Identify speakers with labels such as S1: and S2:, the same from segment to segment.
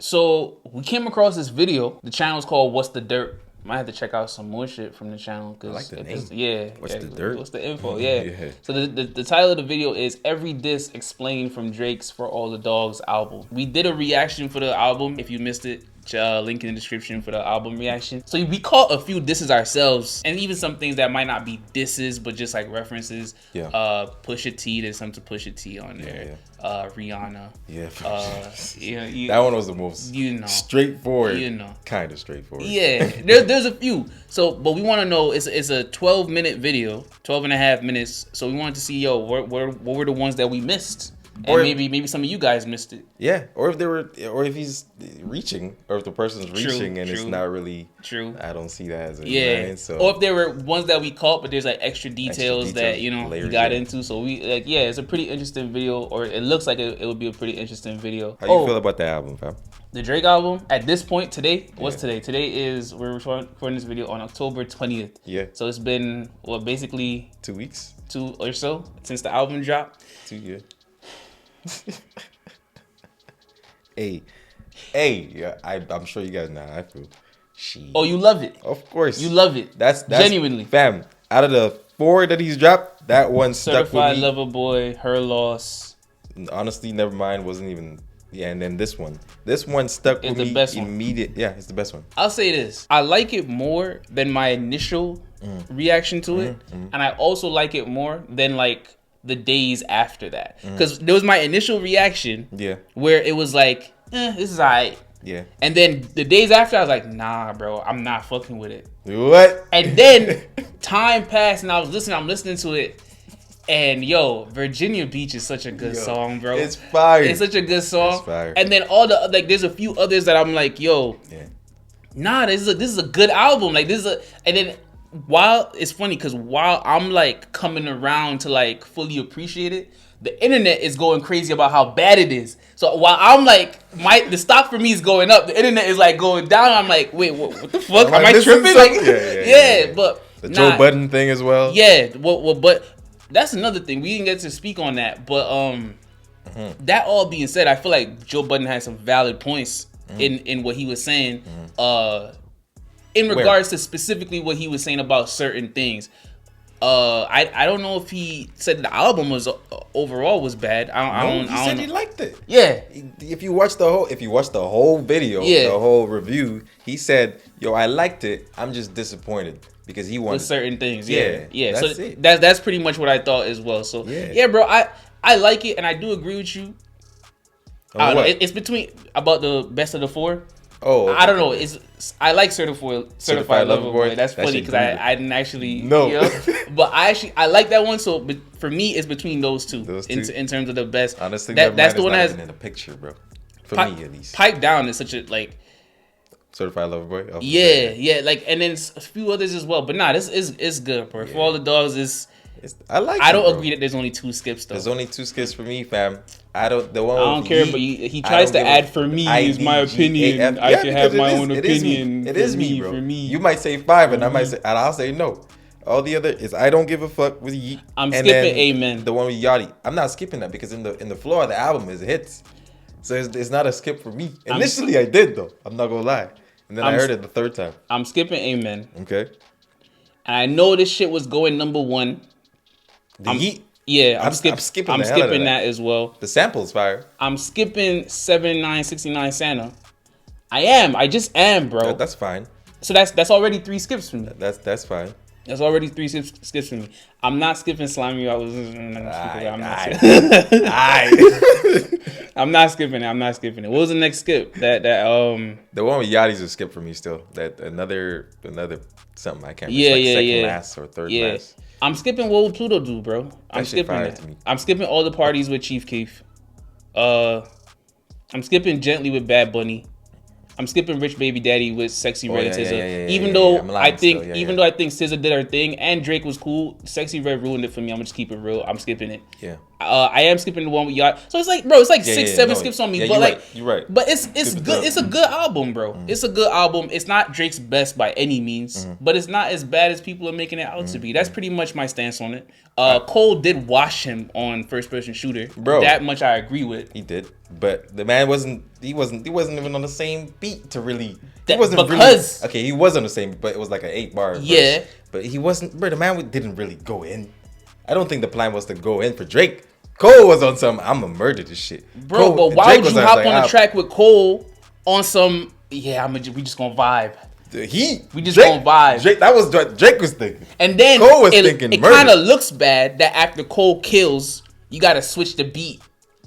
S1: So we came across this video. The channel's called What's the Dirt? Might have to check out some more shit from the channel.
S2: I like the name.
S1: What's
S2: the dirt?
S1: What's the info? Yeah. So the title of the video is Every Diss Explained from Drake's For All the Dogs album. We did a reaction for the album. If you missed it, link in the description for the album reaction. So we caught a few disses ourselves, and even some things that might not be disses, but just like references.
S2: Yeah.
S1: Pusha T, there's some to Pusha T on there. Rihanna.
S2: Yeah.
S1: That
S2: one was the most straightforward. Kind of straightforward.
S1: Yeah. There's a few. So, but we want to know. It's a 12-minute video, 12 and a half minutes. So we wanted to see, what were the ones that we missed? And maybe some of you guys missed it.
S2: Yeah, or if he's reaching, or if the person's reaching and it's not really
S1: true.
S2: I don't see that as a
S1: or if there were ones that we caught, but there's like extra details that he got into. So we it's a pretty interesting video, or it looks like it would be a pretty interesting video.
S2: How you feel about the album, fam?
S1: The Drake album at this point today. What's today? Today is we're recording this video on October 20th.
S2: Yeah.
S1: So it's been basically
S2: 2 weeks,
S1: 2 or so since the album dropped.
S2: 2 years. hey, I'm sure you guys know how I feel.
S1: Oh, you love it?
S2: Of course.
S1: You love it. That's genuinely.
S2: Fam, out of the 4 that he's dropped, that one stuck with me.
S1: Certified Lover Boy, Her Loss.
S2: Honestly, Nevermind wasn't even... Yeah, and then this one. This one stuck with me
S1: the best
S2: immediate. Yeah, it's the best one.
S1: I'll say this. I like it more than my initial reaction to it. And I also like it more than like the days after that. Because there was my initial reaction where it was like, this is alright.
S2: Yeah. And
S1: then the days after, I was like, nah, bro, I'm not fucking with it.
S2: What?
S1: And then time passed and I'm listening to it. And Virginia Beach is such a good song, bro.
S2: It's fire.
S1: It's such a good song.
S2: It's fire.
S1: And then there's a few others that I'm like, nah, this is a good album. Like and then it's funny because while I'm like coming around to like fully appreciate it, the internet is going crazy about how bad it is. So while I'm like, the stock for me is going up, the internet is like going down. I'm like, wait, what the fuck? Am I tripping? Like, but
S2: the Joe Budden thing as well.
S1: Yeah, but that's another thing. We didn't get to speak on that, but that all being said, I feel like Joe Budden had some valid points in what he was saying. In regards to specifically what he was saying about certain things. I don't know if he said the album was overall was bad.
S2: He said he liked it.
S1: Yeah.
S2: If you watch the whole video, the whole review, he said, I liked it. I'm just disappointed because he wanted
S1: with certain things. Yeah.
S2: That's
S1: so
S2: it.
S1: That's pretty much what I thought as well. So yeah, bro, I like it and I do agree with you. I don't know. It's between about the best of the 4.
S2: Oh, okay.
S1: I don't know. I like Certified Lover Boy. That's funny because I didn't actually but I like that one. So, but for me, it's between those two. In terms of the best.
S2: Honestly,
S1: that's the one that has
S2: in the picture, bro. For me, at least.
S1: Pipe Down is such a like.
S2: Certified Lover Boy. Oh,
S1: yeah, like, and then a few others as well. But nah, this is good, bro. For All the Dogs is. I don't agree that there's only 2 skips though.
S2: There's only 2 skips for me, fam. I don't
S1: care, but he tries to add for me is my opinion. I should have my own opinion.
S2: It is me, bro. You might say 5, and I'll say no. All the other is I don't give a fuck with Yeet.
S1: I'm skipping Amen.
S2: The one with Yachty. I'm not skipping that because in the floor of the album is hits, so it's not a skip for me. Initially, I did though. I'm not gonna lie, and then I heard it the 3rd time.
S1: I'm skipping Amen.
S2: Okay.
S1: And I know this shit was going number 1. I'm skipping that as well.
S2: The sample's fire.
S1: I'm skipping 7969 Santa. I just am, bro.
S2: That's fine.
S1: So that's already 3 skips for me.
S2: That's fine.
S1: That's already 3 skips for me. I'm not skipping Slimy. I'm not skipping it. What was the next skip?
S2: The one with Yachty's a skip for me still. That another something I can't remember. Second last or third last.
S1: I'm skipping What Would Pluto Do, bro. I'm skipping that. I'm skipping All the Parties with Chief Keef. I'm skipping Gently with Bad Bunny. I'm skipping Rich Baby Daddy with Sexy Red and SZA. Even though I think SZA did her thing and Drake was cool, Sexy Red ruined it for me. I'm gonna just keep it real. I'm skipping it.
S2: Yeah.
S1: I am skipping the one with Yacht. So it's like, bro, it's like 6-7 skips on me.
S2: Yeah,
S1: but
S2: you're right.
S1: But it's good. It's a good album, bro. It's a good album. It's not Drake's best by any means, but it's not as bad as people are making it out to be. That's pretty much my stance on it. Cole did wash him on First Person Shooter.
S2: Bro.
S1: That much I agree with.
S2: He did. but the man wasn't even on the same beat to really.
S1: That,
S2: he wasn't
S1: because
S2: really, okay, he was on the same, but it was like an 8-bar.
S1: Yeah,
S2: verse, but he wasn't. Bro, the man didn't really go in. I don't think the plan was to go in for Drake. Cole was on some. I'm gonna murder this shit,
S1: bro. But why would you hop on a track with Cole on some? Yeah, we just gonna vibe.
S2: We
S1: just gonna vibe.
S2: Drake, that was what Drake was thinking.
S1: And then
S2: Cole was thinking.
S1: It kind of looks bad that after Cole kills, you gotta switch the beat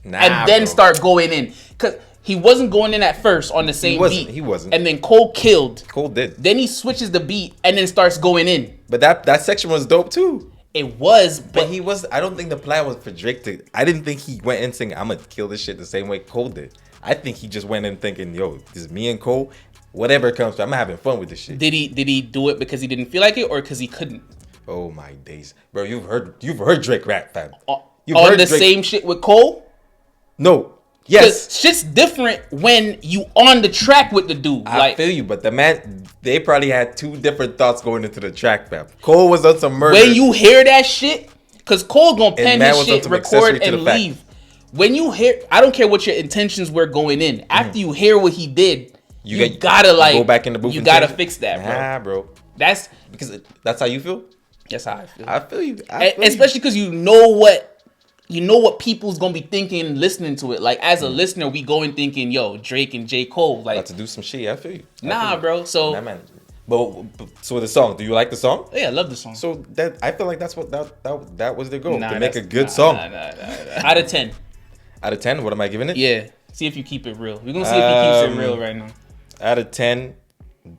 S1: and then start going in, because he wasn't going in at first on the same beat.
S2: He wasn't.
S1: And then Cole killed.
S2: Cole did.
S1: Then he switches the beat and then starts going in.
S2: But that section was dope too.
S1: It was,
S2: but he was. I don't think the plan was for Drake to. I didn't think he went in saying, "I'm gonna kill this shit" the same way Cole did. I think he just went in thinking, "Yo, this is me and Cole. Whatever comes, I'm having fun with this shit."
S1: Did he do it because he didn't feel like it, or because he couldn't?
S2: Oh my days, bro! You've heard Drake rap, fam.
S1: You've heard the same shit with Cole?
S2: No. Yes.
S1: Shit's different when you on the track with the dude.
S2: I feel you, but the man, they probably had two different thoughts going into the track, fam. Cole was on some murder.
S1: When you hear that shit, because Cole gonna pen his shit, record, and leave. When you hear, I don't care what your intentions were going in. After you hear what he did, you gotta go back in the booth. You gotta fix that, bro.
S2: Nah, bro.
S1: That's
S2: because that's how you feel.
S1: That's how I feel.
S2: I feel you.
S1: Especially because you know what people's gonna be thinking listening to it. Like as a listener, we go in thinking, yo, Drake and J. Cole, like
S2: about to do some shit. I feel you.
S1: Nah, bro. So
S2: nah, man. But so the song, do you like the song?
S1: Yeah, I love the song.
S2: So that I feel like that's what that was their goal, to make a good song.
S1: Out of 10.
S2: Out of 10, what am I giving it?
S1: Yeah. See if you keep it real. We're gonna see if he keeps it real right now.
S2: Out of 10,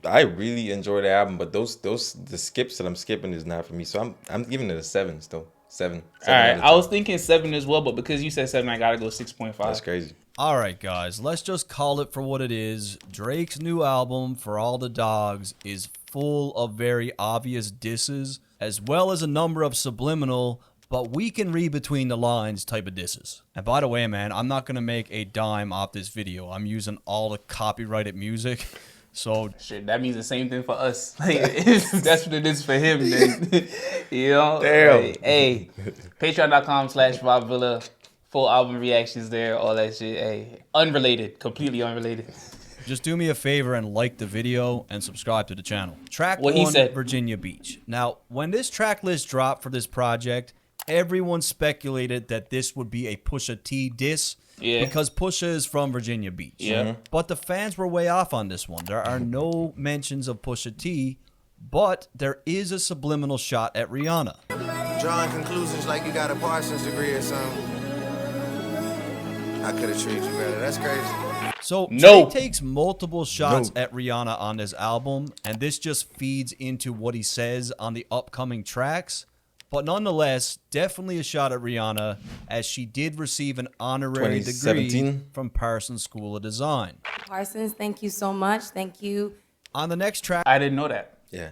S2: I really enjoy the album, but the skips that I'm skipping is not for me. So I'm giving it a 7 still. 7.
S1: All right, I was thinking 7 as well, but because you said 7, I gotta go 6.5.
S2: That's crazy.
S3: All right, guys, let's just call it for what it is. Drake's new album, For All the Dogs, is full of very obvious disses, as well as a number of subliminal, but we can read between the lines type of disses. And by the way, man, I'm not going to make a dime off this video. I'm using all the copyrighted music. So
S1: shit, that means the same thing for us. Like, that's what it is for him, then. You know?
S2: Damn.
S1: Like, hey, patreon.com/VibeVilla. Full album reactions there, all that shit. Hey, unrelated, completely unrelated.
S3: Just do me a favor and like the video and subscribe to the channel. Track
S1: what
S3: 1,
S1: he said.
S3: Virginia Beach. Now, when this track list dropped for this project, everyone speculated that this would be a Pusha T diss.
S1: Yeah.
S3: Because Pusha is from Virginia Beach.
S1: Yeah.
S3: But the fans were way off on this one. There are no mentions of Pusha T, but there is a subliminal shot at Rihanna.
S4: Drawing conclusions like you got a Parsons degree or something. I could have treated you better. That's crazy.
S3: So Drake takes multiple shots at Rihanna on this album, and this just feeds into what he says on the upcoming tracks. But nonetheless, definitely a shot at Rihanna, as she did receive an honorary degree from Parsons School of Design.
S5: Parsons, thank you so much. Thank you.
S3: On the next track,
S1: I didn't know that.
S2: Yeah,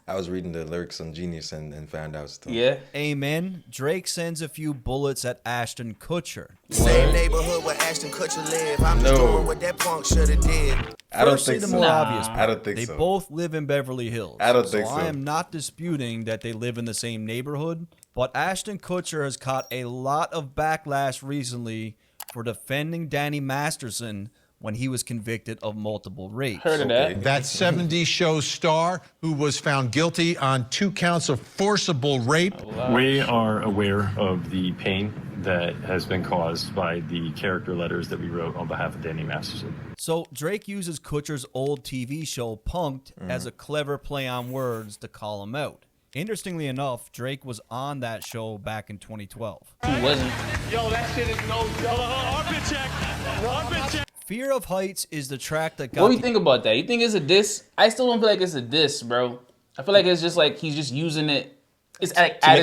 S2: I was reading the lyrics on Genius and found out stuff.
S1: Yeah.
S3: Amen. Drake sends a few bullets at Ashton Kutcher.
S4: Same neighborhood where Ashton Kutcher live. I'm just doing what that punk should have did.
S2: I don't think
S3: the
S2: so.
S3: more obvious part.
S2: I don't think so.
S3: They both live in Beverly Hills.
S2: I don't think so.
S3: I am not disputing that they live in the same neighborhood, but Ashton Kutcher has caught a lot of backlash recently for defending Danny Masterson when he was convicted of multiple rapes.
S1: Heard of that.
S6: That 70s show star who was found guilty on 2 counts of forcible rape.
S7: We are aware of the pain that has been caused by the character letters that we wrote on behalf of Danny Masterson.
S3: So Drake uses Kutcher's old TV show Punk'd as a clever play on words to call him out. Interestingly enough, Drake was on that show back in 2012.
S1: Who wasn't?
S8: Yo, that shit is no armpit check. Armpit check.
S3: Fear of Heights is the track that got...
S1: What do you think about that? You think it's a diss? I still don't feel like it's a diss, bro. I feel like it's just like he's just using it. It's like at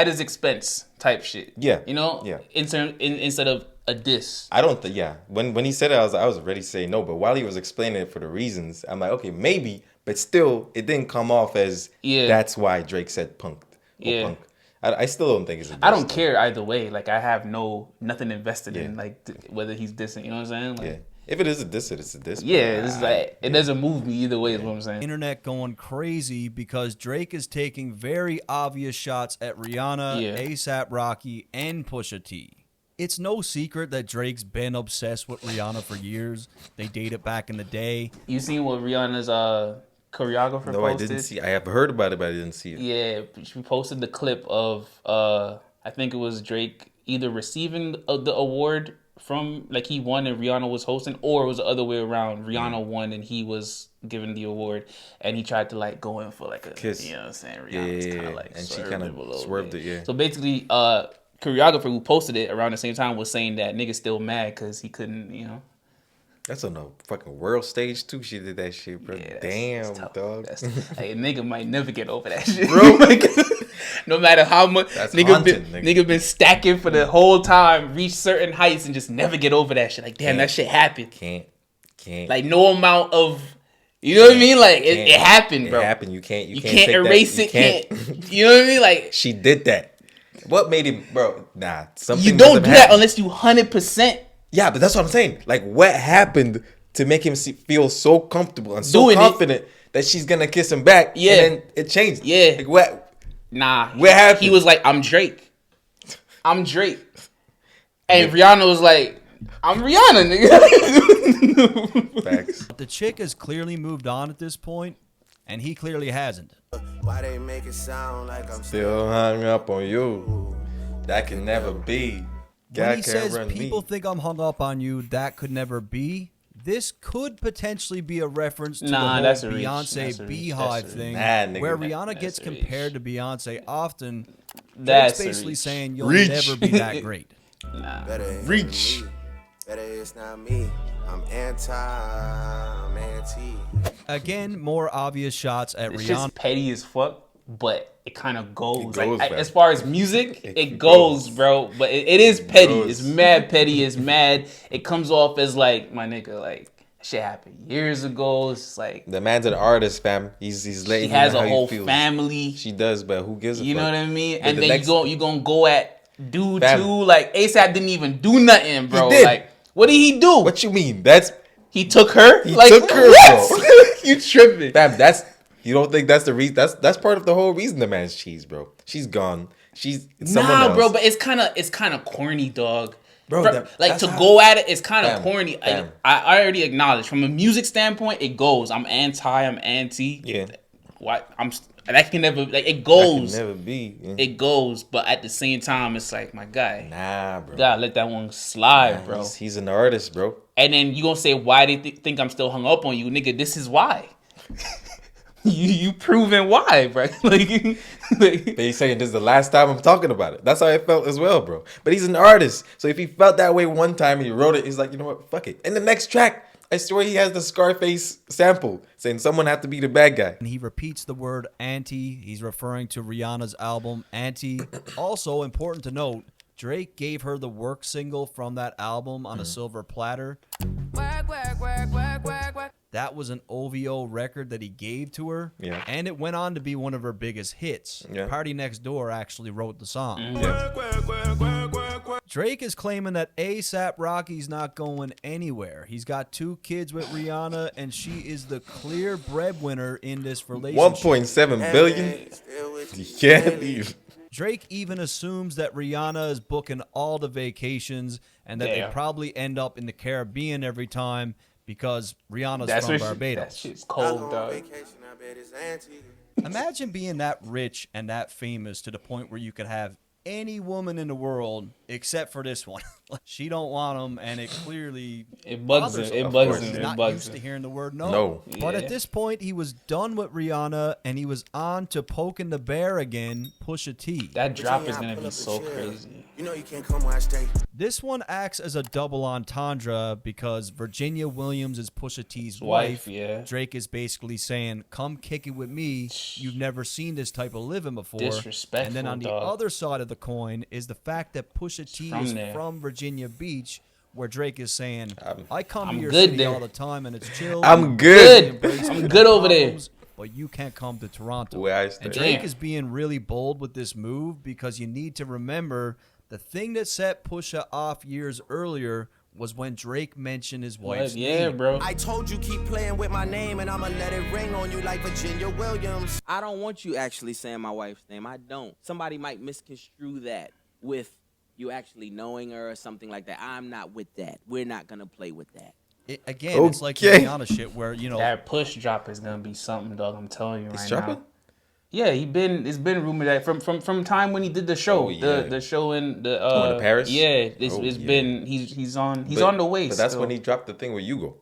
S1: his expense type shit.
S2: Yeah.
S1: You know?
S2: Yeah.
S1: Instead of a diss.
S2: I don't think, yeah. When he said it, I was ready to say no. But while he was explaining it for the reasons, I'm like, okay, maybe. But still, it didn't come off as that's why Drake said punked.
S1: Yeah.
S2: Punk. I still don't think it's a diss.
S1: I don't care either way. Like, I have nothing invested in, like, whether he's dissing. You know what I'm saying? Like,
S2: yeah. If it is a diss, it's a diss.
S1: Yeah, this is like, it doesn't move me either way, is what I'm saying.
S3: Internet going crazy because Drake is taking very obvious shots at Rihanna, A$AP Rocky, and Pusha T. It's no secret that Drake's been obsessed with Rihanna for years. They dated back in the day.
S1: You seen what Rihanna's choreographer
S2: No,
S1: posted?
S2: I didn't see. I have heard about it, but I didn't see it.
S1: Yeah, she posted the clip of I think it was Drake either receiving the award from, like, he won and Rihanna was hosting, or it was the other way around. Rihanna won and he was given the award, and he tried to like go in for like a
S2: kiss.
S1: You know what I'm saying? Rihanna's kind of like
S2: and she
S1: swerved
S2: kind
S1: it a little
S2: of swerved
S1: bit.
S2: it. Yeah.
S1: So basically, choreographer who posted it around the same time was saying that nigga's still mad because he couldn't, you know.
S2: That's on the fucking world stage too. She did that shit, bro.
S1: Yeah,
S2: Damn,
S1: tough.
S2: dog.
S1: Hey, nigga might never get over that shit,
S2: Bro.
S1: Like, no matter how much
S2: That's
S1: nigga
S2: haunting,
S1: nigga been stacking for the whole time, reach certain heights and just never get over that shit. Like, damn, that shit happened.
S2: Can't.
S1: Like, no amount of, you know what I mean? Like, it happened, bro.
S2: It happened. You can't
S1: can't erase it. Can't. You know what I mean? Like,
S2: She did that. What made him, bro? Nah, something.
S1: you
S2: must
S1: don't
S2: have
S1: do that
S2: happened.
S1: unless you 100%.
S2: Yeah, but that's what I'm saying. Like, what happened to make him feel so comfortable and so
S1: Doing it.
S2: confident that she's gonna kiss him back?
S1: Yeah.
S2: And then it changed.
S1: Yeah.
S2: Like, what?
S1: Nah.
S2: What happened?
S1: He was like, I'm Drake. I'm Drake. And Rihanna was like, I'm Rihanna, nigga.
S2: Facts.
S3: The chick has clearly moved on at this point, and he clearly hasn't.
S4: Why they make it sound like I'm
S2: Still hung up on you. That can never be. God
S3: When he
S2: can't
S3: says
S2: run
S3: people
S2: me.
S3: think I'm hung up on you, that could never be. This could potentially be a reference to
S1: Nah,
S3: the
S1: that's
S3: whole
S1: a reach.
S3: Beyonce
S1: That's a reach.
S3: Beehive
S1: That's a
S3: thing,
S2: reach. Nah, nigga,
S3: where
S2: that-
S3: Rihanna gets
S1: that's a reach.
S3: compared to Beyonce often.
S1: That's
S3: Drake's
S1: a
S3: basically
S1: reach.
S3: saying you'll
S2: Reach.
S3: never be that great.
S4: better. Ain't
S2: Reach.
S4: me. Better it's not me. I'm anti. I'm anti.
S3: Again, more obvious shots at
S1: It's
S3: Rihanna.
S1: just petty as fuck, but it kind of goes.
S2: It goes,
S1: Like,
S2: man.
S1: as far as music, it
S2: It
S1: goes,
S2: goes.
S1: bro. But it is petty.
S2: goes.
S1: It's mad petty. It's mad. It comes off as like, my nigga, like, shit happened years ago. It's just like,
S2: The man's an artist, fam. He's letting
S1: he
S2: you
S1: has
S2: know
S1: a
S2: how
S1: whole
S2: he feels.
S1: family.
S2: She does, but who gives a
S1: You
S2: fuck?
S1: know what I mean?
S2: But
S1: And
S2: the
S1: then
S2: next-
S1: you gonna go at dude
S2: Fam.
S1: too. Like, ASAP didn't even do nothing, bro.
S2: did.
S1: Like, what did he do?
S2: What you mean? That's
S1: He took her?
S2: He
S1: Like,
S2: took her,
S1: what?
S2: bro.
S1: You tripping.
S2: fam. You don't think that's the reason? That's part of the whole reason the man's cheese, bro. She's gone. She's someone
S1: Nah,
S2: else.
S1: bro, but it's kind of corny, dog.
S2: Bro,
S1: Like,
S2: that's
S1: to
S2: how-
S1: go at it, it's kind of
S2: Fam,
S1: corny.
S2: fam.
S1: I already acknowledge from a music standpoint, it goes. I'm anti. I'm anti.
S2: Yeah.
S1: What that can never, like, it
S2: That
S1: goes.
S2: can never be. Yeah.
S1: It goes, but at the same time, it's like, my guy,
S2: Nah, bro.
S1: you gotta let that one slide, bro.
S2: He's an artist, bro.
S1: And then you gonna say, why they think I'm still hung up on you, nigga? This is why. you proven why, bro. like,
S2: But he's saying this is the last time I'm talking about it. That's how it felt as well, bro. But he's an artist. So if he felt that way one time and he wrote it, he's like, you know what? Fuck it. In the next track, I swear he has the Scarface sample saying someone have to be the bad guy.
S3: And he repeats the word anti. He's referring to Rihanna's album Anti. Also important to note, Drake gave her the work single from that album on a silver platter. That was an OVO record that he gave to her.
S2: Yeah.
S3: And it went on to be one of her biggest hits.
S2: Yeah.
S3: Party Next Door actually wrote the song.
S2: Yeah.
S3: Drake is claiming that ASAP Rocky's not going anywhere. He's got 2 kids with Rihanna, and she is the clear breadwinner in this relationship.
S2: 1.7 billion. You can't leave.
S3: Drake even assumes that Rihanna is booking all the vacations and that
S1: Yeah.
S3: they probably end up in the Caribbean every time because Rihanna's
S1: that's
S3: from
S1: where that
S3: Barbados.
S1: shit's
S4: I
S1: cold,
S4: go on
S1: dog.
S4: vacation, I bet it's anti.
S3: Imagine being that rich and that famous to the point where you could have any woman in the world except for this one. She don't want him, and it clearly
S1: It bugs
S3: bothers
S1: him. It
S3: Of
S1: bugs
S3: course,
S1: him.
S3: he's
S1: It
S3: not
S1: bugs
S3: used to
S1: him.
S3: hearing the word no.
S2: No.
S3: But
S1: Yeah.
S3: at this point, he was done with Rihanna, and he was on to poking the bear again, Pusha T.
S1: That drop is
S4: Virginia, I
S1: gonna
S4: pull
S1: be
S4: up
S1: so
S4: the chair.
S1: crazy.
S4: You know you can't come where I stay.
S3: This one acts as a double entendre because Virginia Williams is Pusha T's wife.
S1: Yeah.
S3: Drake is basically saying, come kick it with me. You've never seen this type of living before.
S1: Disrespectful,
S3: And then on the
S1: dog.
S3: other side of the coin is the fact that Pusha T
S1: From
S3: is
S1: there.
S3: from Virginia Beach, where Drake is saying, I come
S1: I'm
S3: to your
S1: good
S3: city
S1: there.
S3: all the time and it's chill.
S2: I'm
S1: Good.
S2: good.
S1: I'm good over there.
S3: But you can't come to Toronto.
S2: Where I
S3: And
S2: stay.
S3: Drake
S1: Damn.
S3: is being really bold with this move because you need to remember the thing that set Pusha off years earlier was when Drake mentioned his wife's
S1: Yeah,
S3: name.
S1: bro.
S4: I told you keep playing with my name and I'ma let it ring on you like Virginia Williams.
S9: I don't want you actually saying my wife's name. I don't. Somebody might misconstrue that with you actually knowing her or something like that. I'm not with that. We're not gonna play with that.
S3: Again, it's like Rihanna shit where, you know,
S1: that push drop is gonna be something, dog. I'm telling you right
S2: dropping?
S1: now. Yeah, it's been rumored that from time when he did the show, the show in the
S2: in Paris.
S1: Yeah, it's been he's on the way.
S2: But that's
S1: still.
S2: when he dropped the thing with Hugo.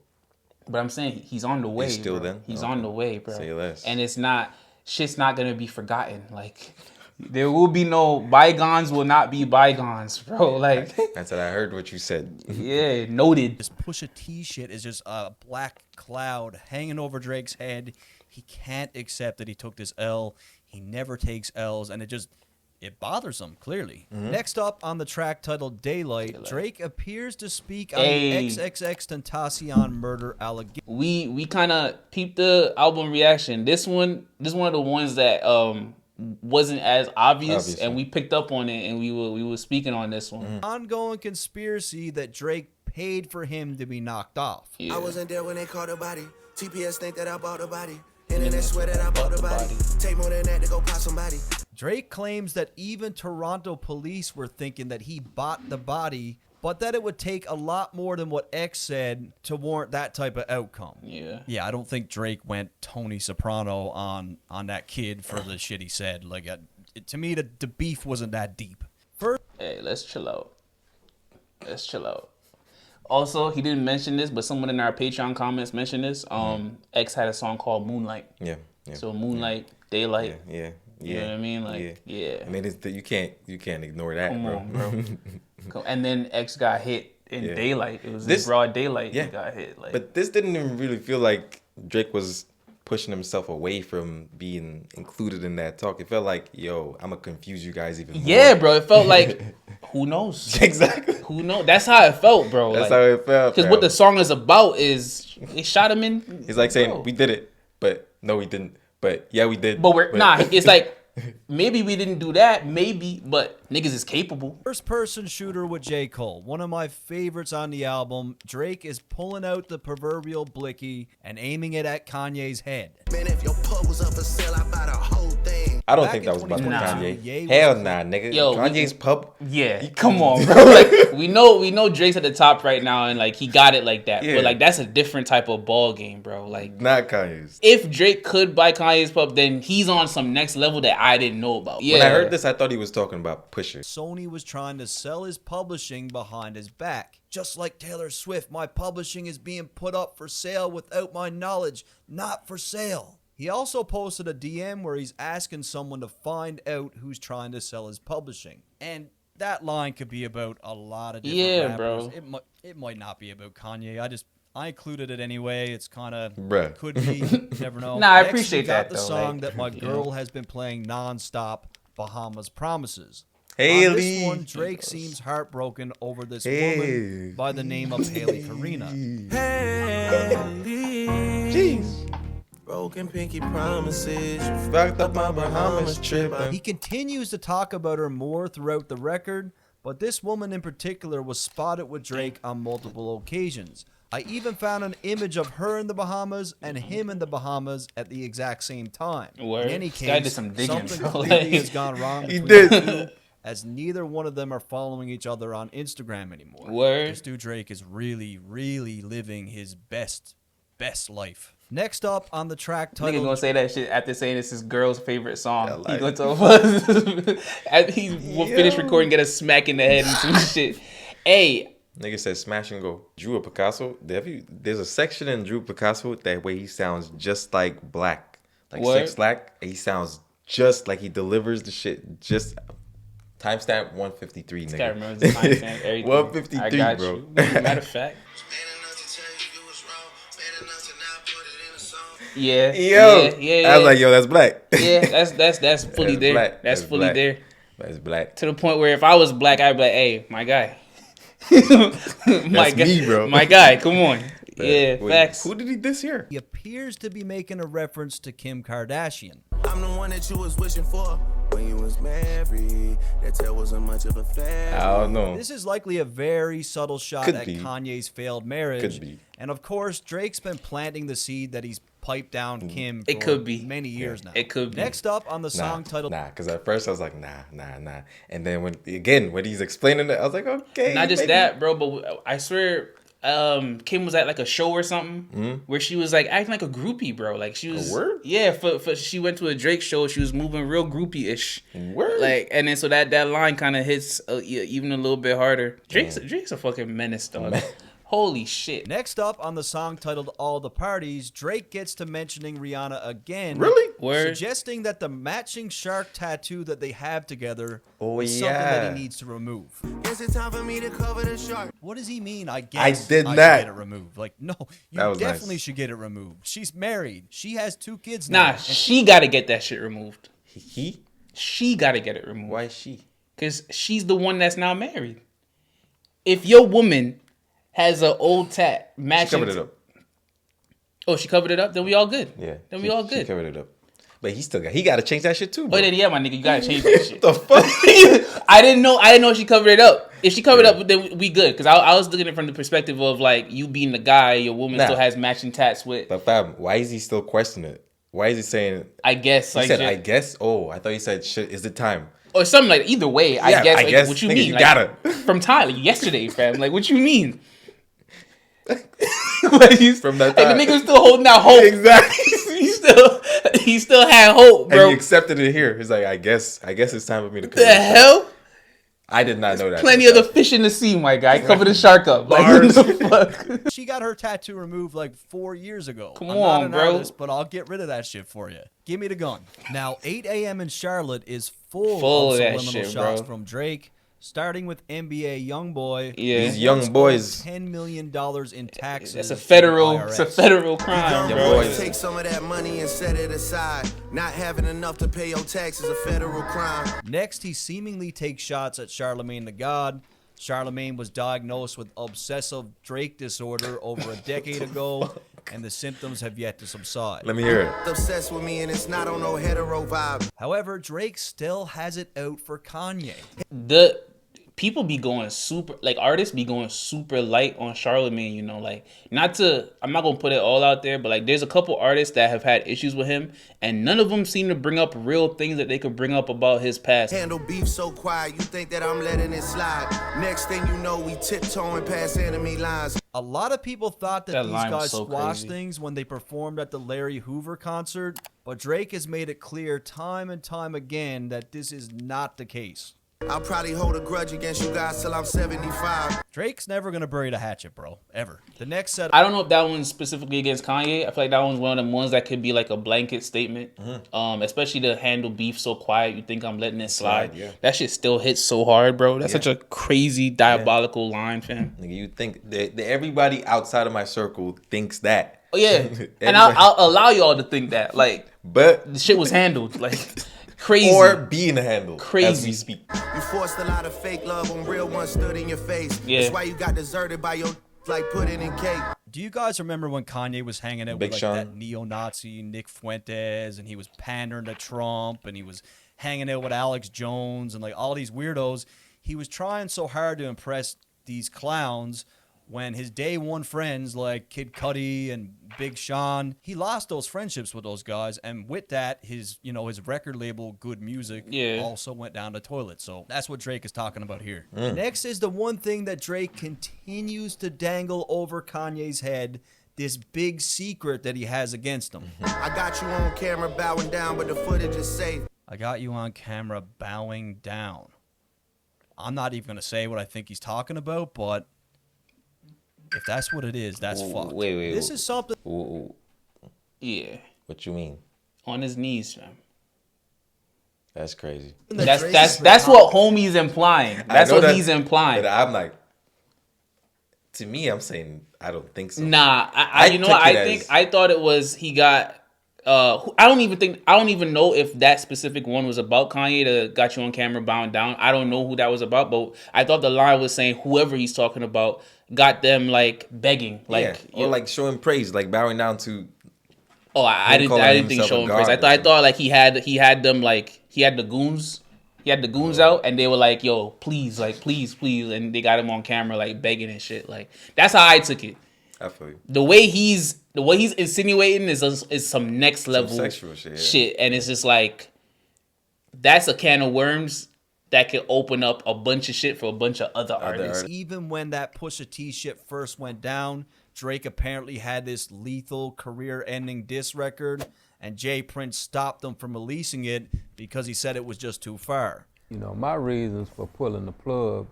S1: But I'm saying he's on the way.
S2: He's still
S1: bro.
S2: then?
S1: He's
S2: Okay.
S1: on the way, bro.
S2: Say less.
S1: And it's not shit's not gonna be forgotten. Like there will be no bygones will not be bygones, bro. Like
S2: That's what I heard. What you said.
S1: yeah, noted.
S3: this Pusha T shit is just a black cloud hanging over Drake's head. He can't accept that he took this L. He never takes L's, and it bothers him, clearly. Next up on the track titled Daylight, Drake appears to speak on the XXXTentacion murder allegation.
S1: We kind of peeped the album reaction. This one of the ones that wasn't as obvious, and we picked up on it, and we were speaking on this one.
S3: Ongoing conspiracy that Drake paid for him to be knocked off.
S4: I wasn't there when they caught the body. TPS think that I bought the body. Internet swear that I bought the body. Take more than that to go pop somebody.
S3: Drake claims that even Toronto police were thinking that he bought the body, but that it would take a lot more than what X said to warrant that type of outcome. Yeah, I don't think Drake went Tony Soprano on that kid for the shit he said. Like, to me, the beef wasn't that deep.
S1: Hey, let's chill out. Also, he didn't mention this, but someone in our Patreon comments mentioned this. X had a song called Moonlight.
S2: Yeah.
S1: So Moonlight, Daylight.
S2: Yeah.
S1: You know what I mean? Like, yeah.
S2: I mean, you can't ignore that,
S1: Come
S2: bro.
S1: on, bro. And then X got hit in Daylight. It was in broad daylight. He got hit. Like,
S2: but this didn't even really feel like Drake was pushing himself away from being included in that talk. It felt like, yo, I'm gonna confuse you guys even more.
S1: Yeah, bro. It felt like, who knows?
S2: Exactly.
S1: Who knows? That's how it felt, bro.
S2: That's how it felt.
S1: Because what the song is about is they shot him in.
S2: He's like saying, we did it, but no, we didn't. But yeah, we did.
S1: But it's like, maybe we didn't do that, maybe, but niggas is capable.
S3: First-person shooter with J. Cole, one of my favorites on the album. Drake is pulling out the proverbial blicky and aiming it at Kanye's head.
S4: Man, if your pub was up for sale, I buy the whole thing.
S2: I don't
S3: Back
S2: think
S3: in
S2: that was about
S3: 2022,
S2: Kanye.
S3: Ye
S2: Hell
S3: was-
S2: nah, nigga.
S1: Yo,
S2: Kanye's pub.
S1: Yeah, come on, bro. Like, we know Drake's at the top right now, and like he got it like that.
S2: Yeah.
S1: But like that's a different type of ball game, bro. Like
S2: Not Kanye's.
S1: if Drake could buy Kanye's pub, then he's on some next level that I didn't know about. Yeah.
S2: When I heard this, I thought he was talking about Pusha.
S3: Sony was trying to sell his publishing behind his back. Just like Taylor Swift, my publishing is being put up for sale without my knowledge, not for sale. He also posted a DM where he's asking someone to find out who's trying to sell his publishing. And that line could be about a lot of different rappers.
S1: bro.
S3: It might not be about Kanye. I included it anyway. It's kind of
S2: Bruh.
S3: could be. You never know.
S1: Nah, I
S3: Next, we
S1: appreciate
S3: got
S1: that,
S3: the
S1: though,
S3: song
S1: like,
S3: that my
S1: you
S3: girl
S1: know.
S3: has been playing nonstop, Bahamas Promises.
S2: Haley.
S3: On this one, Drake seems heartbroken over this woman by the name of Haley Karina.
S2: Jeez.
S4: Broken pinky promises.
S2: Fucked up my Bahamas trip.
S3: He continues to talk about her more throughout the record, but this woman in particular was spotted with Drake on multiple occasions. I even found an image of her in the Bahamas and him in the Bahamas at the exact same time.
S1: Word.
S3: In any
S1: This guy did
S3: case,
S1: some digging,
S3: something
S1: bro.
S3: completely
S1: Like-
S3: has gone wrong
S2: He
S3: between the
S2: did.
S3: two, as neither one of them are following each other on Instagram anymore.
S1: Word.
S3: This dude Drake is really, really living his best life. Next up on the track
S1: Nigga
S3: titled
S1: gonna say that shit after saying it's his girl's favorite song.
S2: Yeah, like-
S1: He gonna he will finish recording, get a smack in the head and some shit. Hey,
S2: Nigga said smash and go. Drew Picasso. There's a section in Drew Picasso that way he sounds just like Black. Like
S1: What?
S2: 6 Black. He sounds just like he delivers the shit. Just timestamp 153, nigga.
S1: gotta remember the timestamp, everything.
S2: 153,
S1: I got
S2: bro.
S1: you. Matter of fact. Yeah.
S2: Yo,
S1: Yeah.
S2: I was like, yo, that's Black.
S1: Yeah, that's fully there.
S2: Black.
S1: That's fully
S2: Black.
S1: there.
S2: That's Black.
S1: To the point where if I was Black, I'd be like, hey, my guy. My guy,
S2: me, bro.
S1: My guy, come on. Yeah,
S2: Wait,
S1: facts.
S2: Who did he this year?
S3: He appears to be making a reference to Kim Kardashian.
S4: I'm the one that you was wishing for. When you was married, that tale wasn't much of a family.
S2: I don't know.
S3: This is likely a very subtle shot
S2: Could
S3: at
S2: be.
S3: Kanye's failed marriage.
S2: Could be.
S3: And of course, Drake's been planting the seed that he's piped down Kim for
S1: It could be.
S3: many years now.
S1: It could be.
S3: Next up on the song titled
S2: because at first I was like, nah. And then when he's explaining it, I was like, okay.
S1: Not just
S2: maybe.
S1: that, bro, but I swear, Kim was at like a show or something where she was like acting like a groupie, bro. Like she was,
S2: word?
S1: yeah. For she went to a Drake show, she was moving real groupie-ish.
S2: Word?
S1: Like, and then so that line kind of hits even a little bit harder. Drake's a fucking menace, dog. Holy shit.
S3: Next up on the song titled All the Parties, Drake gets to mentioning Rihanna again.
S2: Really?
S1: Word.
S3: Suggesting that the matching shark tattoo that they have together is
S2: yeah.
S3: something that he needs to remove.
S4: Guess it's time for me to cover the shark.
S3: What does he mean? I guess
S2: did
S3: should
S2: not.
S3: get it removed. Like, no, you
S2: That was
S3: definitely
S2: nice.
S3: should get it removed. She's married. She has 2 kids now.
S1: Nah, she got to get that shit removed.
S2: He?
S1: She got to get it removed.
S2: Why she?
S1: Because she's the one that's now married. If your woman has an old tat
S2: She
S1: matching...
S2: covered it up.
S1: Oh, she covered it up? Then we all good.
S2: Yeah.
S1: Then we all good.
S2: She covered it up. But he got to change that shit too, bro.
S1: Oh, then yeah, my nigga, you gotta change that shit.
S2: the fuck?
S1: I didn't know she covered it up. If she covered it up, then we good. Because I was looking at it from the perspective of like you being the guy, your woman still has matching tats with.
S2: But fam, why is he still questioning it? Why is he saying?
S1: I guess.
S2: He
S1: like,
S2: said, "I guess." Oh, I thought he said, "Shit, is it time?"
S1: or something like that. Either way,
S2: Yeah,
S1: I guess.
S2: I
S1: Like,
S2: guess,
S1: what you
S2: nigga,
S1: mean?
S2: you
S1: Like,
S2: gotta.
S1: from time, like yesterday, fam. Like, what you mean? Like,
S2: From that
S1: the
S2: time.
S1: nigga was still holding out hope.
S2: Exactly.
S1: he still had hope, bro.
S2: And he accepted it here. He's like, I guess it's time for me to come.
S1: The hell?
S2: I did not know that.
S1: Plenty of the fish in the sea, my guy. Cover the shark up. Like, what the fuck?
S3: She got her tattoo removed like 4 years ago.
S1: Come
S3: I'm
S1: on,
S3: not an
S1: bro.
S3: artist, but I'll get rid of that shit for you. Give me the gun. Now, 8 a.m. in Charlotte is full
S1: Full
S3: of
S1: of that
S3: subliminal
S1: shit,
S3: shots
S1: bro.
S3: from Drake, starting with NBA YoungBoy.
S1: Yeah.
S2: These young boys.
S3: $10 million in taxes.
S1: It's a
S3: to the
S1: federal
S3: IRS.
S1: crime,
S2: Young
S1: bro.
S2: boys.
S4: Take some of that money and set it aside. Not having enough to pay your taxes is a federal crime.
S3: Next, he seemingly takes shots at Charlemagne the God. Charlemagne was diagnosed with obsessive Drake disorder over a decade ago, and the symptoms have yet to subside.
S2: Let me hear it.
S4: Obsessed with me and it's not on no hetero vibe.
S3: However, Drake still has it out for Kanye.
S1: The people be going super, like artists be going super light on Charlemagne, you know, like I'm not gonna put it all out there, but like there's a couple artists that have had issues with him and none of them seem to bring up real things that they could bring up about his past.
S4: Handle beef so quiet, you think that I'm letting it slide. Next thing you know, we tiptoeing past enemy lines.
S3: A lot of people thought that
S1: That
S3: these
S1: line was
S3: guys
S1: so
S3: squashed
S1: crazy.
S3: things when they performed at the Larry Hoover concert, but Drake has made it clear time and time again that this is not the case.
S4: I'll probably hold a grudge against you guys till I'm 75.
S3: Drake's never gonna bury the hatchet, bro. Ever. The next set.
S1: I don't know if that one's specifically against Kanye. I feel like that one's one of them ones that could be like a blanket statement. Especially to handle beef so quiet, you think I'm letting it slide.
S2: Yeah.
S1: That shit still hits so hard, bro. That's such a crazy, diabolical line, fam.
S2: Nigga, you think that everybody outside of my circle thinks that?
S1: Oh yeah, and I'll allow y'all to think that. Like,
S2: But
S1: the shit was handled like crazy.
S2: or being handled as
S1: Crazy.
S2: we speak.
S4: You forced a lot of fake love when real ones stood in your face.
S1: Yeah.
S4: That's why you got deserted by your like pudding and cake.
S3: Do you guys remember when Kanye was hanging out
S2: Big
S3: with like
S2: Sean.
S3: that neo-Nazi Nick Fuentes, and he was pandering to Trump, and he was hanging out with Alex Jones and like all these weirdos? He was trying so hard to impress these clowns when his day one friends like Kid Cudi and Big Sean, he lost those friendships with those guys, and with that, his record label Good Music also went down the toilet. So that's what Drake is talking about here. Next is the one thing that Drake continues to dangle over Kanye's head, this big secret that he has against him.
S4: I got you on camera bowing down, but the footage is safe.
S3: I got you on camera bowing down. I'm not even going to say what I think he's talking about, but if that's what it is, that's fucked.
S2: Wait.
S3: This is something.
S1: Yeah,
S2: What you mean?
S1: on his knees, fam.
S2: That's crazy.
S1: That's what homie's implying. That's
S2: I know
S1: what
S2: that,
S1: he's implying.
S2: But I'm like, to me, I'm saying I don't think so.
S1: Nah, I thought it was he got. I don't even know if that specific one was about Kanye that got you on camera bowing down. I don't know who that was about, but I thought the line was saying whoever he's talking about got them like begging, like
S2: or like showing praise, like bowing down to
S1: Oh, I didn't think show him first. I thought like he had them like he had the goons. He had the goons out, and they were like, "Yo, please, like, please," and they got him on camera, like, begging and shit. Like, that's how I took it.
S2: I feel you.
S1: The way he's insinuating is some next level
S2: some sexual shit,
S1: and it's just like that's a can of worms that could open up a bunch of shit for a bunch of other artists.
S3: Even when that Pusha T shit first went down, Drake apparently had this lethal career-ending diss record, and Jay Prince stopped him from releasing it because he said it was just too far.
S10: You know, my reasons for pulling the plug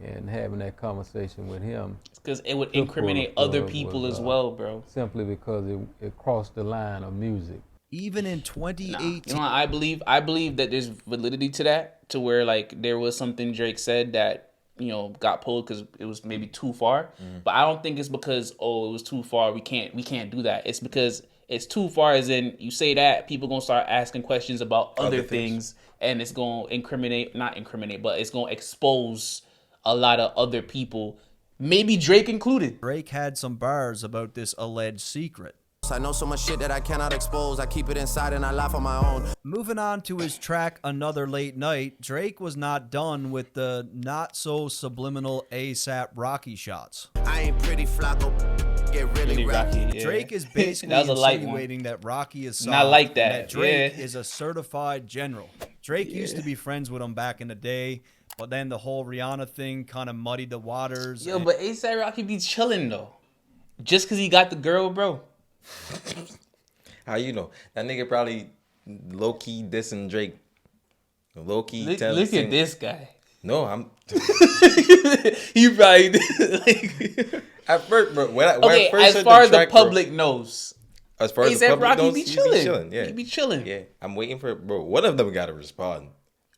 S10: and having that conversation with him,
S1: because it would incriminate other people as well, bro.
S10: Simply because it crossed the line of music.
S3: Even in 2018,
S1: you know what I believe that there's validity to that, to where like there was something Drake said that, you know, got pulled because it was maybe too far. But I don't think it's because it was too far. We can't do that. It's because it's too far. As in, you say that, people gonna start asking questions about other things, and it's gonna not incriminate, but it's gonna expose a lot of other people, maybe Drake included.
S3: Drake had some bars about this alleged secret.
S4: I know so much shit that I cannot expose. I keep it inside and I laugh on my own.
S3: Moving on to his track Another Late Night, Drake was not done with the not so subliminal ASAP Rocky shots.
S4: I ain't pretty Flacco. Get really
S1: Rocky. Yeah.
S3: Drake is basically insinuating that Rocky is soft,
S1: not like that.
S3: And that Drake is a certified general. Drake used to be friends with him back in the day, but then the whole Rihanna thing kind of muddied the waters.
S1: Yo, but ASAP Rocky be chilling though, just because he got the girl, bro.
S2: How you know? That nigga probably low-key dissing Drake. Low-key
S1: look at this guy.
S2: No, I'm...
S1: He probably did.
S2: At first, bro.
S1: As far as the public knows.
S2: As far as the public
S1: Rocky
S2: knows,
S1: be chilling.
S2: Yeah.
S1: He be chilling.
S2: Yeah, I'm waiting for... Bro, one of them got to respond.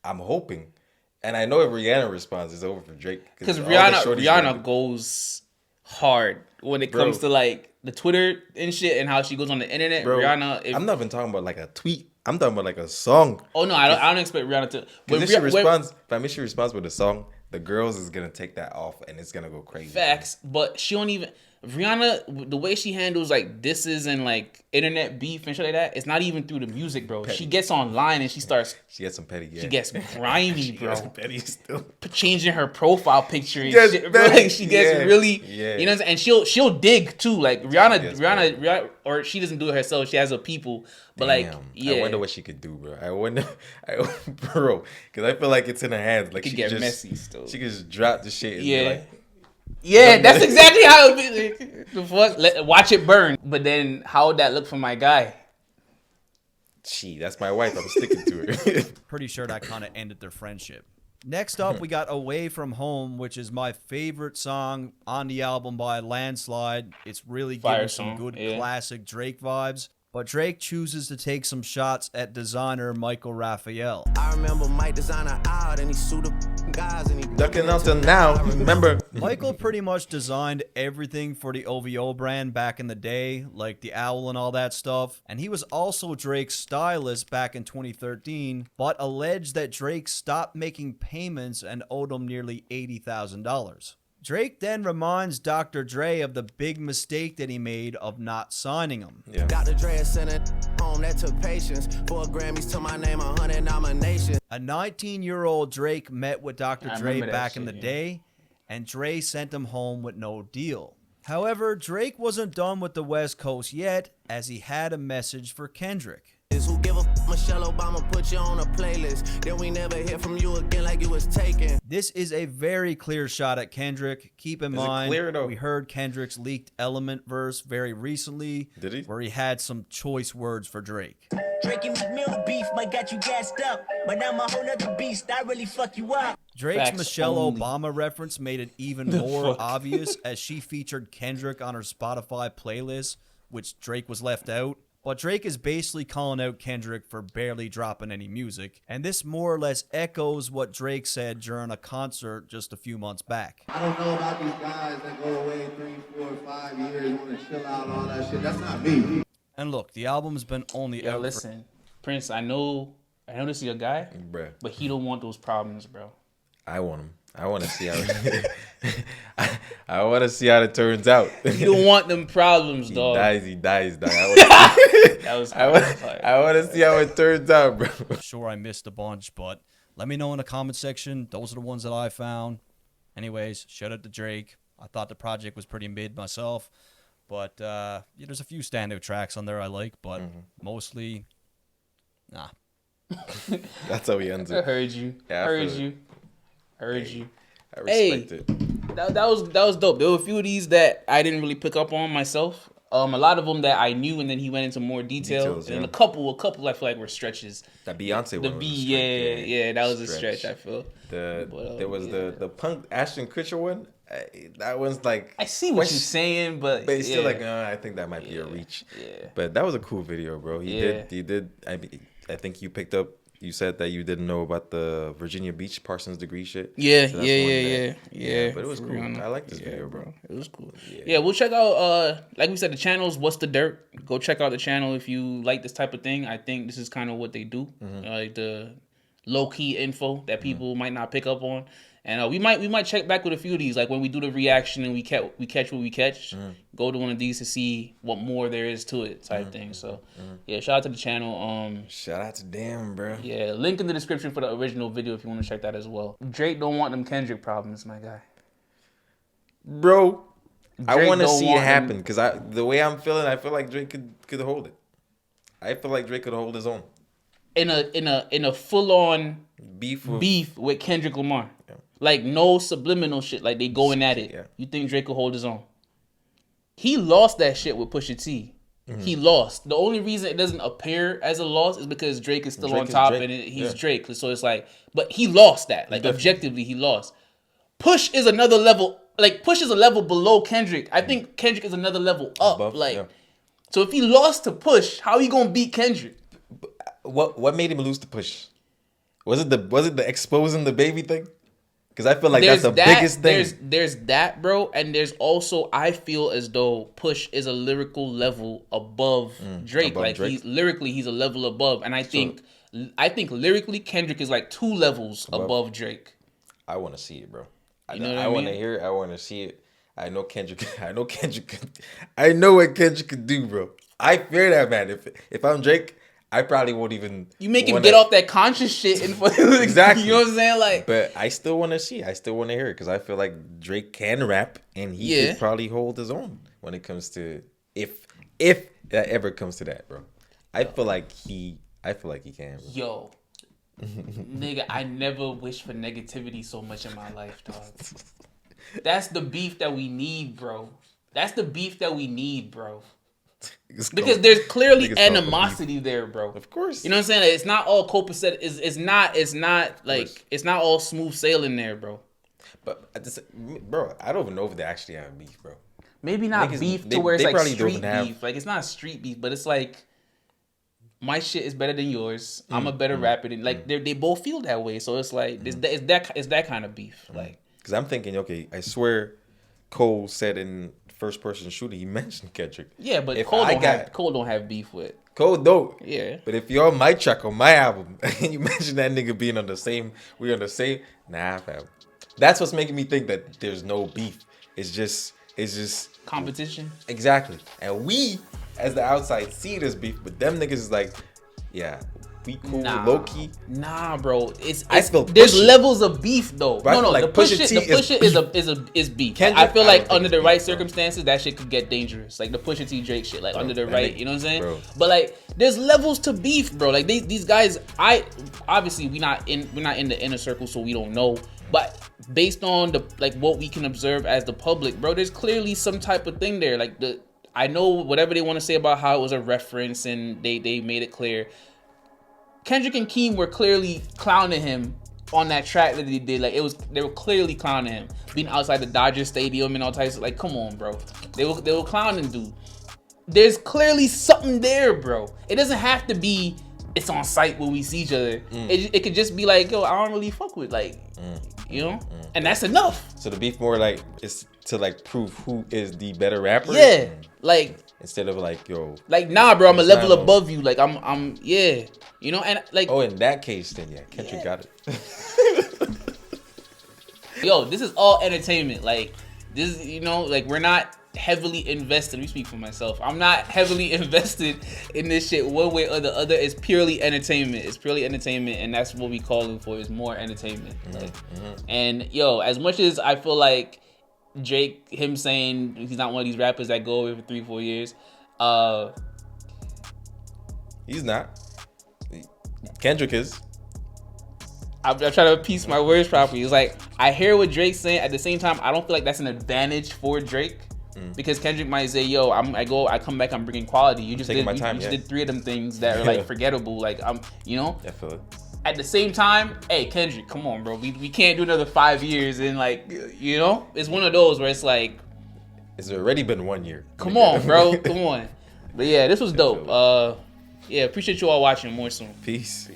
S2: I'm hoping. And I know if Rihanna responds, it's over for Drake.
S1: Because Rihanna goes hard when it comes to like the Twitter and shit and how she goes on the internet. Bro, Rihanna...
S2: I'm not even talking about like a tweet. I'm talking about like a song.
S1: Oh no, I don't expect Rihanna to...
S2: If she responds with a song, the girls is going to take that off and it's going to go crazy.
S1: Facts. But she don't even... Rihanna, the way she handles like disses and like internet beef and shit like that, it's not even through the music, bro. Petty. She gets online and she starts...
S2: She gets some petty, yeah.
S1: She gets grimy,
S2: she
S1: bro.
S2: Gets some petty still.
S1: Changing her profile picture and shit, bro. Like she gets really...
S2: Yeah.
S1: You know what I'm saying? And she'll dig too. Like Rihanna, or she doesn't do it herself. She has her people. But like, yeah.
S2: I wonder what she could do, bro. Bro, because I feel like it's in her hands. Like
S1: she could get messy still.
S2: She could just drop the shit and be like...
S1: Yeah, that's exactly how it be. The fuck? Watch it burn. But then, how would that look for my guy?
S2: Gee, that's my wife. I'm sticking to her.
S3: Pretty sure that kind of ended their friendship. Next up, we got Away From Home, which is my favorite song on the album by a landslide. It's really giving some good classic Drake vibes. But Drake chooses to take some shots at designer Michael Raphael.
S4: I remember Mike designer out and he sued up guys and he
S2: ducking until now. Remember,
S3: Michael pretty much designed everything for the OVO brand back in the day, like the owl and all that stuff. And he was also Drake's stylist back in 2013, but alleged that Drake stopped making payments and owed him nearly $80,000. Drake then reminds Dr. Dre of the big mistake that he made of not signing him.
S4: Yeah. Dr. Dre sent it home that took patience. 4 Grammys to my name, 100 nominations.
S3: A 19-year-old Drake met with Dr. Dre back in the day, and Dre sent him home with no deal. However, Drake wasn't done with the West Coast yet, as he had a message for Kendrick.
S4: Who give a Michelle Obama put you on a playlist, then we never hear from you again like it was taken.
S3: This is a very clear shot at Kendrick. Keep in mind, we heard Kendrick's leaked Element verse very recently.
S2: Did he?
S3: Where he had some choice words for Drake.
S11: Drake and McMill beef might got you gassed up, but now I'm a whole nother beast, I really fuck you up.
S3: Drake's Michelle Obama reference made it even more obvious as she featured Kendrick on her Spotify playlist, which Drake was left out. But Drake is basically calling out Kendrick for barely dropping any music, and this more or less echoes what Drake said during a concert just a few months back.
S12: I don't know about these guys that go away 3, 4, 5 years, want to chill out, all that shit. That's not me.
S3: And look, the album's been only out
S1: listen, Prince, I know this is your guy,
S2: bruh,
S1: but he don't want those problems, bro.
S2: I want him. I want to see how I want to see how it turns out.
S1: You don't want them problems, dog.
S2: He dies, dog.
S1: I
S2: want to see how it turns out, bro.
S3: Sure, I missed a bunch, but let me know in the comment section. Those are the ones that I found. Anyways, shout out to Drake. I thought the project was pretty mid myself, but yeah, there's a few standout tracks on there I like, but mostly, nah.
S2: That's how he ends it.
S1: I heard you.
S2: Yeah,
S1: heard you. I
S2: respect it.
S1: That was dope. There were a few of these that I didn't really pick up on myself. A lot of them that I knew, and then he went into more detail. And then a couple I feel like were stretches.
S2: That Beyonce one.
S1: That was a stretch. I feel.
S2: There was the Punk Ashton Kutcher one. That one's like,
S1: I see what you're saying, but
S2: it's still like, I think that might be a reach.
S1: Yeah.
S2: But that was a cool video, bro. He did. I think you picked up. You said that you didn't know about the Virginia Beach Parsons degree shit.
S1: Yeah.
S2: But it was cool. I like this video, bro.
S1: It was cool. Yeah, we'll check out. Like we said, the channels. What's the dirt? Go check out the channel if you like this type of thing. I think this is kind of what they do. Like the low key info that people might not pick up on. And we might check back with a few of these, like when we do the reaction and we catch what we catch. Go to one of these to see what more there is to it, type thing. So yeah, shout out to the channel.
S2: Shout out to them, bro.
S1: Yeah, link in the description for the original video if you want to check that as well. Drake don't want them Kendrick problems, my guy.
S2: Bro, I want to see it happen
S1: them.
S2: because the way I'm feeling, I feel like Drake could hold it. I feel like Drake could hold his own. In
S1: a full on
S2: beef
S1: with Kendrick Lamar. Yeah. Like no subliminal shit. Like they going at it.
S2: Yeah.
S1: You think Drake will hold his own? He lost that shit with Pusha T. He lost. The only reason it doesn't appear as a loss is because Drake is still on top and he's Drake. So it's like, but he lost that. Like objectively, he lost. Push is another level. Like Push is a level below Kendrick. I think Kendrick is another level up. So if he lost to Push, how he gonna beat Kendrick?
S2: What made him lose to Push? Was it the exposing the baby thing? Because I feel like that's the biggest thing.
S1: There's that, bro, and there's also I feel as though Push is a lyrical level above Drake.
S2: Above
S1: like
S2: Drake.
S1: He's a level above, and I think lyrically Kendrick is like 2 levels above Drake.
S2: I want to see it, bro.
S1: I
S2: want to hear it. I want to see it. I know Kendrick. I know what Kendrick could do, bro. I fear that man. If I'm Drake, I probably won't even.
S1: You make him get off that conscious shit and
S2: exactly.
S1: You know what I'm saying? Like,
S2: but I still want to see. I still want to hear it because I feel like Drake can rap and he could probably hold his own when it comes to if that ever comes to that, bro. I feel like he can. Bro.
S1: Yo, nigga, I never wish for negativity so much in my life, dog. That's the beef that we need, bro. Because there's clearly animosity there, bro.
S2: Of course.
S1: You know what I'm saying? Like, it's not all copacetic. It's not all smooth sailing there, bro.
S2: But bro, I don't even know if they actually have beef, bro.
S1: Maybe not beef to where it's like street beef. Like it's not street beef, but it's like my shit is better than yours. I'm a better rapper than like they both feel that way. So it's like it's that kind of beef. Like
S2: because I'm thinking, okay, I swear Cole said in first person shooter he mentioned Kendrick.
S1: Yeah, but
S2: if
S1: Cole don't have beef with.
S2: Cole don't.
S1: Yeah.
S2: But if you're on my track on my album and you mention that nigga being on the same, nah, fam. That's what's making me think that there's no beef. It's just
S1: competition.
S2: Exactly. And we, as the outside, see this beef, but them niggas is like, yeah, we cool, low key.
S1: Nah, bro.
S2: I feel
S1: there's levels of beef though.
S2: Right?
S1: No,
S2: like
S1: the push it is beef. I feel like under the right circumstances, that shit could get dangerous. Like the Pusha T Drake shit, like under the right, you know what I'm saying?
S2: Bro.
S1: But like, there's levels to beef, bro. Like these guys, obviously we're not in the inner circle, so we don't know. But based on what we can observe as the public, bro, there's clearly some type of thing there. Like I know whatever they want to say about how it was a reference and they made it clear. Kendrick and Keem were clearly clowning him on that track that they did. Like they were clearly clowning him, being outside the Dodger Stadium and all types of like, come on, bro. They were clowning dude. There's clearly something there, bro. It doesn't have to be it's on site when we see each other. It could just be like, yo, I don't really fuck with you know, and that's enough.
S2: So the beef more like is to like prove who is the better rapper.
S1: Yeah, like
S2: instead of like, yo,
S1: like nah, bro, I'm a level above you. Like I'm yeah, you know, and like
S2: in that case, then yeah, Kendrick got it.
S1: Yo, this is all entertainment. Like, this, you know, like, we're not heavily invested. Let me speak for myself. I'm not heavily invested in this shit one way or the other. It's purely entertainment. It's purely entertainment, and that's what we calling for, is more entertainment. Like, and yo, as much as I feel like Drake, him saying he's not one of these rappers that go away for 3-4 years,
S2: he's not. Kendrick is.
S1: I'm trying to piece my words properly. It's like, I hear what Drake's saying. At the same time, I don't feel like that's an advantage for Drake, because Kendrick might say, "Yo, I come back, I'm bringing quality. You just did, did 3 of them things that are like forgettable. Like, you know."
S2: I feel it.
S1: At the same time, hey Kendrick, come on, bro. We can't do another 5 years and, like, you know, it's one of those where it's like,
S2: it's already been 1 year.
S1: Come on, bro. Come on. But yeah, this was dope. Yeah, appreciate you all watching. More soon.
S2: Peace.